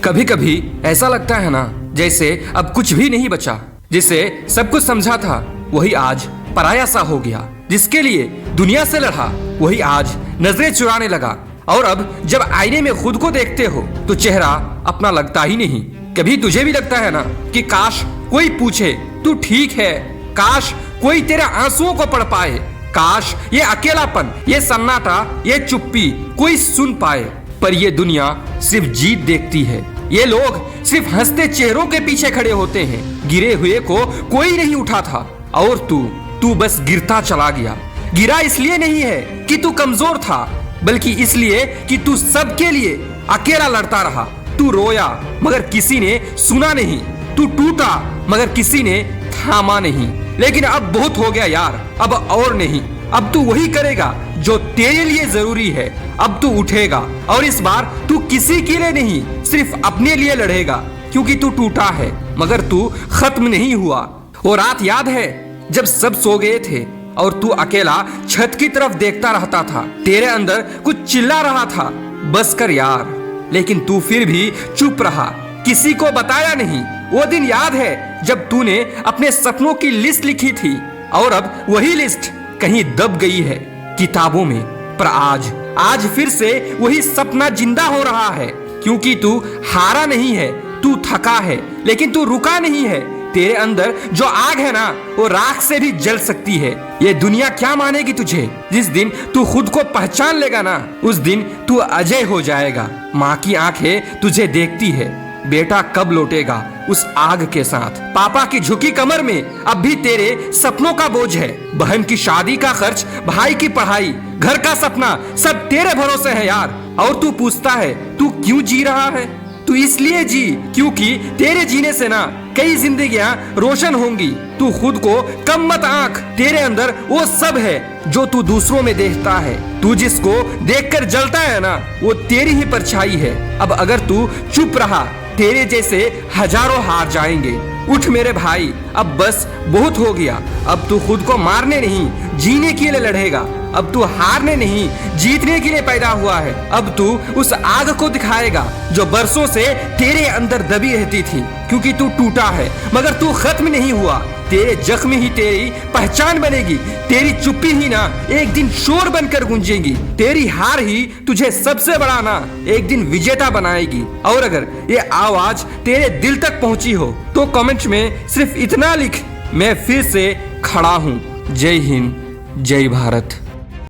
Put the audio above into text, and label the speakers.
Speaker 1: कभी कभी ऐसा लगता है ना जैसे अब कुछ भी नहीं बचा। जिसे सब कुछ समझा था वही आज पराया सा हो गया। जिसके लिए दुनिया से लड़ा वही आज नजरें चुराने लगा। और अब जब आईने में खुद को देखते हो तो चेहरा अपना लगता ही नहीं। कभी तुझे भी लगता है ना कि काश कोई पूछे तू ठीक है, काश कोई तेरे आंसुओं को पढ़ पाए, काश ये अकेलापन, ये सन्नाटा, ये चुप्पी कोई सुन पाए। पर ये दुनिया सिर्फ जीत देखती है। ये लोग सिर्फ हंसते चेहरों के पीछे खड़े होते हैं। गिरे हुए को कोई नहीं उठा था और तू बस गिरता चला गया। गिरा इसलिए नहीं है कि तू कमजोर था, बल्कि इसलिए कि तू सबके लिए अकेला लड़ता रहा। तू रोया मगर किसी ने सुना नहीं, तू टूटा मगर किसी ने थामा नहीं। लेकिन अब बहुत हो गया यार, अब और नहीं। अब तू वही करेगा जो तेरे लिए जरूरी है। अब तू उठेगा और इस बार तू किसी के लिए नहीं, सिर्फ अपने लिए लड़ेगा। क्योंकि तू टूटा है मगर तू खत्म नहीं हुआ। वो रात याद है जब सब सो गए थे और तू अकेला छत की तरफ देखता रहता था। तेरे अंदर कुछ चिल्ला रहा था, बस कर यार। लेकिन तू फिर भी चुप रहा, किसी को बताया नहीं। वो दिन याद है जब तूने अपने सपनों की लिस्ट लिखी थी और अब वही लिस्ट कहीं दब गई है किताबों में। पर आज फिर से वही सपना जिंदा हो रहा है। क्योंकि तू हारा नहीं है, तू थका है, लेकिन तू रुका नहीं है। तेरे अंदर जो आग है ना वो राख से भी जल सकती है। ये दुनिया क्या मानेगी तुझे? जिस दिन तू खुद को पहचान लेगा ना उस दिन तू अजय हो जाएगा। माँ की आंखें तुझे देखती है, बेटा कब लौटेगा उस आग के साथ। पापा की झुकी कमर में अब भी तेरे सपनों का बोझ है। बहन की शादी का खर्च, भाई की पढ़ाई, घर का सपना सब तेरे भरोसे है यार। और तू पूछता है तू क्यों जी रहा है? तू इसलिए जी क्योंकि तेरे जीने से ना कई जिंदगियां रोशन होंगी। तू खुद को कम मत आंक, तेरे अंदर वो सब है जो तू दूसरों में देखता है। तू जिसको देखकर जलता है ना वो तेरी ही परछाई है। अब अगर तू चुप रहा तेरे जैसे हजारों हार जाएंगे। उठ मेरे भाई, अब बस बहुत हो गया। अब तू खुद को मारने नहीं जीने के लिए लड़ेगा। अब तू हारने नहीं जीतने के लिए पैदा हुआ है। अब तू उस आग को दिखाएगा जो बरसों से तेरे अंदर दबी रहती थी। क्योंकि तू टूटा है मगर तू खत्म नहीं हुआ। तेरे जख्म ही तेरी पहचान बनेगी। तेरी चुप्पी ही ना एक दिन शोर बनकर गूंजेगी। तेरी हार ही तुझे सबसे बड़ा ना एक दिन विजेता बनाएगी। और अगर ये आवाज तेरे दिल तक पहुंची हो तो कमेंट में सिर्फ इतना लिख, मैं फिर से खड़ा हूँ। जय हिंद, जय भारत।